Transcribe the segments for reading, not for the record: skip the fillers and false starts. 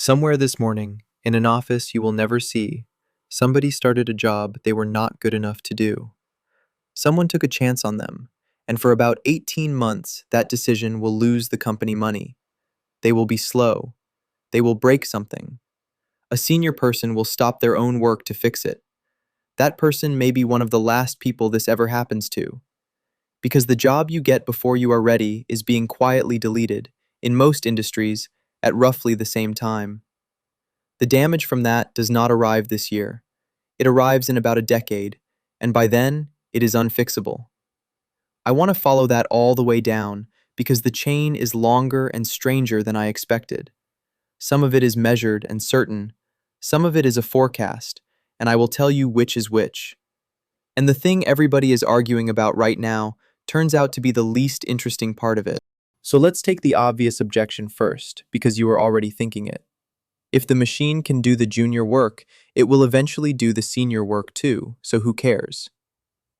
Somewhere this morning, in an office you will never see, somebody started a job they were not good enough to do. Someone took a chance on them, and for about 18 months, that decision will lose the company money. They will be slow. They will break something. A senior person will stop their own work to fix it. That person may be one of the last people this ever happens to, because the job you get before you are ready is being quietly deleted, in most industries, at roughly the same time. The damage from that does not arrive this year. It arrives in about a decade, and by then, it is unfixable. I want to follow that all the way down because the chain is longer and stranger than I expected. Some of it is measured and certain, some of it is a forecast, and I will tell you which is which. And the thing everybody is arguing about right now turns out to be the least interesting part of it. So let's take the obvious objection first, because you are already thinking it. If the machine can do the junior work, it will eventually do the senior work too, so who cares?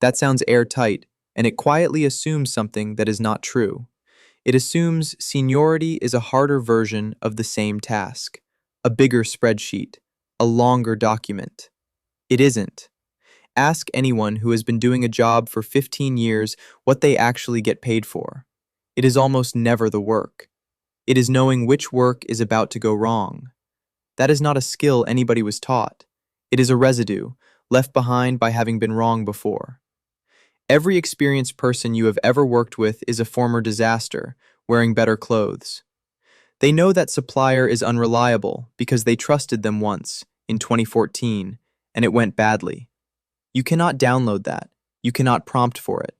That sounds airtight, and it quietly assumes something that is not true. It assumes seniority is a harder version of the same task, a bigger spreadsheet, a longer document. It isn't. Ask anyone who has been doing a job for 15 years what they actually get paid for. It is almost never the work. It is knowing which work is about to go wrong. That is not a skill anybody was taught. It is a residue, left behind by having been wrong before. Every experienced person you have ever worked with is a former disaster, wearing better clothes. They know that supplier is unreliable because they trusted them once, in 2014, and it went badly. You cannot download that. You cannot prompt for it.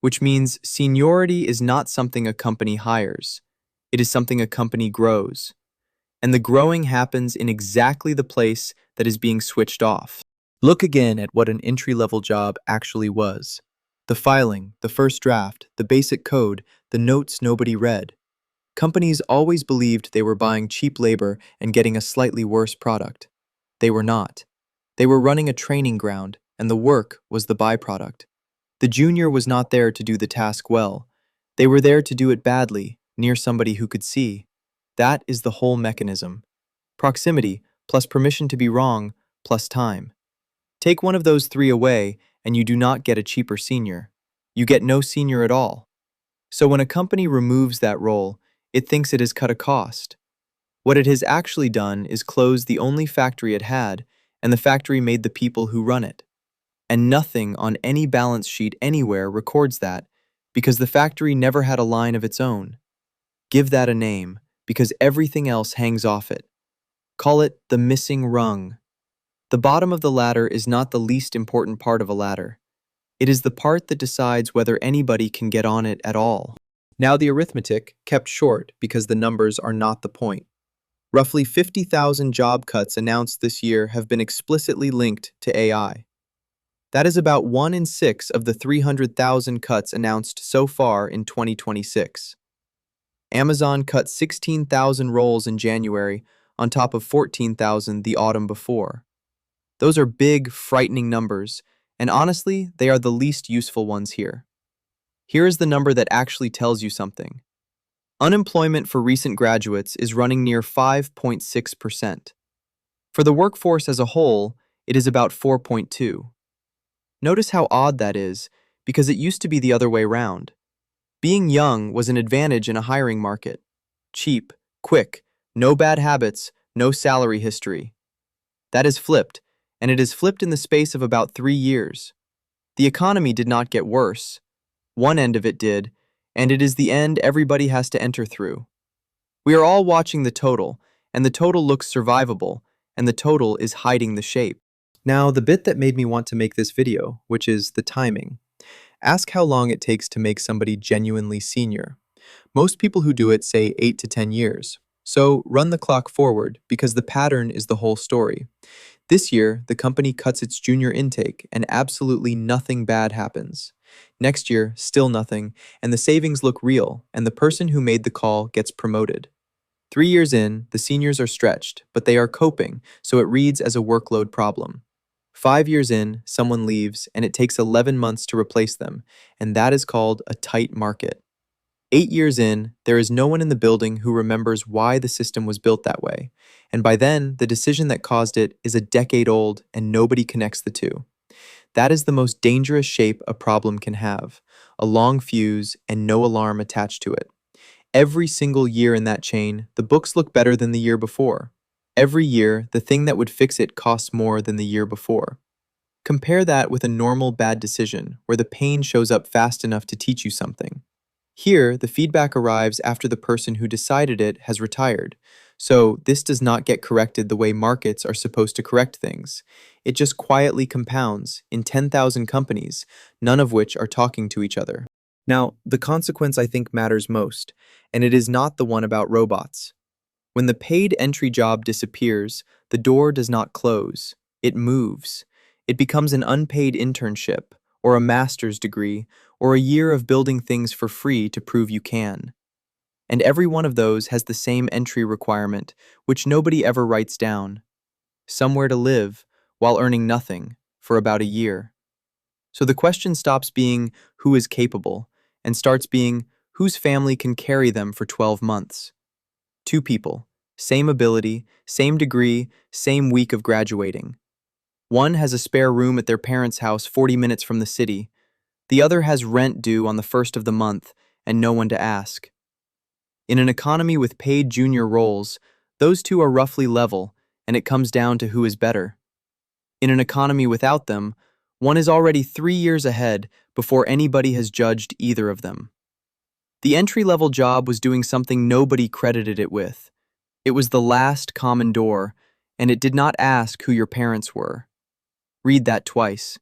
Which means seniority is not something a company hires. It is something a company grows. And the growing happens in exactly the place that is being switched off. Look again at what an entry-level job actually was. The filing, the first draft, the basic code, the notes nobody read. Companies always believed they were buying cheap labor and getting a slightly worse product. They were not. They were running a training ground, and the work was the byproduct. The junior was not there to do the task well. They were there to do it badly, near somebody who could see. That is the whole mechanism. Proximity, plus permission to be wrong, plus time. Take one of those three away, and you do not get a cheaper senior. You get no senior at all. So when a company removes that role, it thinks it has cut a cost. What it has actually done is close the only factory it had, and the factory made the people who run it. And nothing on any balance sheet anywhere records that, because the factory never had a line of its own. Give that a name, because everything else hangs off it. Call it the missing rung. The bottom of the ladder is not the least important part of a ladder. It is the part that decides whether anybody can get on it at all. Now the arithmetic, kept short because the numbers are not the point. Roughly 50,000 job cuts announced this year have been explicitly linked to AI. That is about 1 in 6 of the 300,000 cuts announced so far in 2026. Amazon cut 16,000 roles in January on top of 14,000 the autumn before. Those are big, frightening numbers, and honestly, they are the least useful ones here. Here is the number that actually tells you something. Unemployment for recent graduates is running near 5.6%. For the workforce as a whole, it is about 4.2. Notice how odd that is, because it used to be the other way round. Being young was an advantage in a hiring market. Cheap, quick, no bad habits, no salary history. That is flipped, and it is flipped in the space of about 3 years. The economy did not get worse. One end of it did, and it is the end everybody has to enter through. We are all watching the total, and the total looks survivable, and the total is hiding the shape. Now, the bit that made me want to make this video, which is the timing. Ask how long it takes to make somebody genuinely senior. Most people who do it say 8 to 10 years. So run the clock forward because the pattern is the whole story. This year, the company cuts its junior intake and absolutely nothing bad happens. Next year, still nothing, and the savings look real, and the person who made the call gets promoted. 3 years in, the seniors are stretched, but they are coping, so it reads as a workload problem. 5 years in, someone leaves, and it takes 11 months to replace them, and that is called a tight market. 8 years in, there is no one in the building who remembers why the system was built that way, and by then, the decision that caused it is a decade old and nobody connects the two. That is the most dangerous shape a problem can have, a long fuse and no alarm attached to it. Every single year in that chain, the books look better than the year before. Every year, the thing that would fix it costs more than the year before. Compare that with a normal bad decision, where the pain shows up fast enough to teach you something. Here, the feedback arrives after the person who decided it has retired, so this does not get corrected the way markets are supposed to correct things. It just quietly compounds in 10,000 companies, none of which are talking to each other. Now, the consequence I think matters most, and it is not the one about robots. When the paid entry job disappears, the door does not close, it moves. It becomes an unpaid internship, or a master's degree, or a year of building things for free to prove you can. And every one of those has the same entry requirement, which nobody ever writes down: somewhere to live, while earning nothing, for about a year. So the question stops being who is capable, and starts being whose family can carry them for 12 months. Two people, same ability, same degree, same week of graduating. One has a spare room at their parents' house 40 minutes from the city. The other has rent due on the first of the month and no one to ask. In an economy with paid junior roles, those two are roughly level, and it comes down to who is better. In an economy without them, one is already 3 years ahead before anybody has judged either of them. The entry-level job was doing something nobody credited it with. It was the last common door, and it did not ask who your parents were. Read that twice.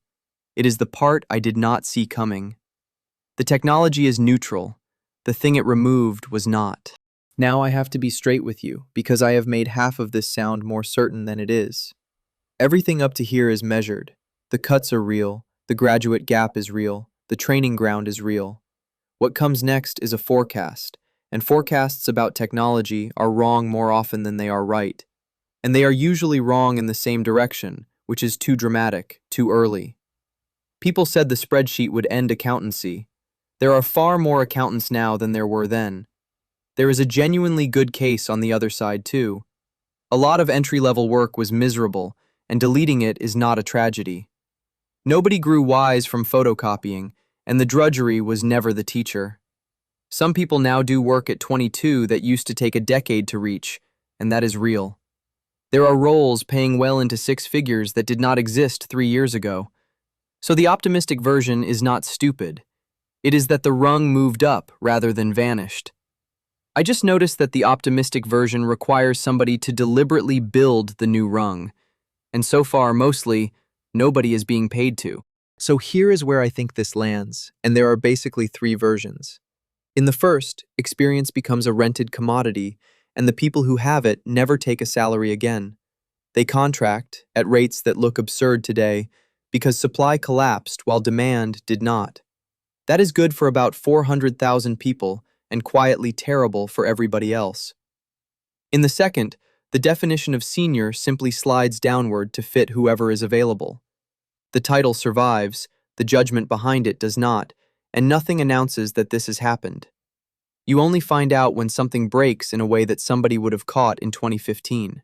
It is the part I did not see coming. The technology is neutral. The thing it removed was not. Now I have to be straight with you, because I have made half of this sound more certain than it is. Everything up to here is measured. The cuts are real, the graduate gap is real, the training ground is real. What comes next is a forecast, and forecasts about technology are wrong more often than they are right. And they are usually wrong in the same direction, which is too dramatic, too early. People said the spreadsheet would end accountancy. There are far more accountants now than there were then. There is a genuinely good case on the other side, too. A lot of entry-level work was miserable, and deleting it is not a tragedy. Nobody grew wise from photocopying, and the drudgery was never the teacher. Some people now do work at 22 that used to take a decade to reach, and that is real. There are roles paying well into six figures that did not exist 3 years ago. So the optimistic version is not stupid. It is that the rung moved up rather than vanished. I just noticed that the optimistic version requires somebody to deliberately build the new rung, and so far, mostly, nobody is being paid to. So here is where I think this lands, and there are basically three versions. In the first, experience becomes a rented commodity, and the people who have it never take a salary again. They contract at rates that look absurd today because supply collapsed while demand did not. That is good for about 400,000 people and quietly terrible for everybody else. In the second, the definition of senior simply slides downward to fit whoever is available. The title survives, the judgment behind it does not, and nothing announces that this has happened. You only find out when something breaks in a way that somebody would have caught in 2015.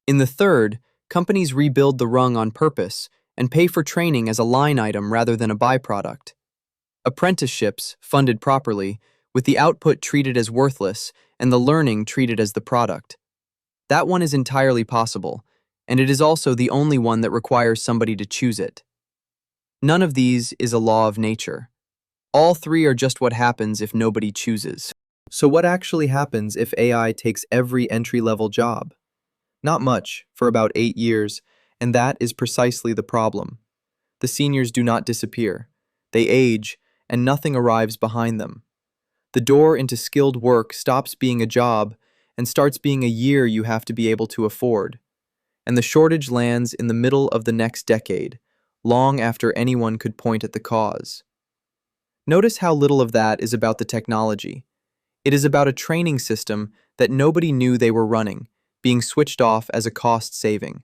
In the third, companies rebuild the rung on purpose and pay for training as a line item rather than a byproduct. Apprenticeships, funded properly, with the output treated as worthless and the learning treated as the product. That one is entirely possible, and it is also the only one that requires somebody to choose it. None of these is a law of nature. All three are just what happens if nobody chooses. So what actually happens if AI takes every entry-level job? Not much, for about 8 years, and that is precisely the problem. The seniors do not disappear. They age, and nothing arrives behind them. The door into skilled work stops being a job and starts being a year you have to be able to afford. And the shortage lands in the middle of the next decade, long after anyone could point at the cause. Notice how little of that is about the technology. It is about a training system that nobody knew they were running, being switched off as a cost saving.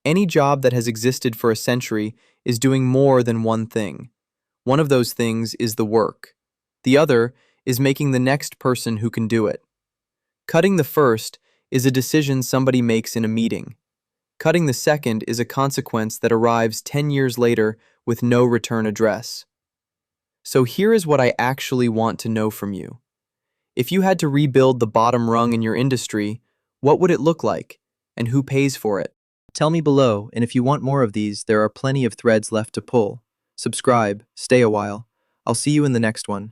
Any job that has existed for a century is doing more than one thing. One of those things is the work. The other is making the next person who can do it. Cutting the first is a decision somebody makes in a meeting. Cutting the second is a consequence that arrives 10 years later with no return address. So here is what I actually want to know from you. If you had to rebuild the bottom rung in your industry, what would it look like, and who pays for it? Tell me below, and if you want more of these, there are plenty of threads left to pull. Subscribe, stay a while. I'll see you in the next one.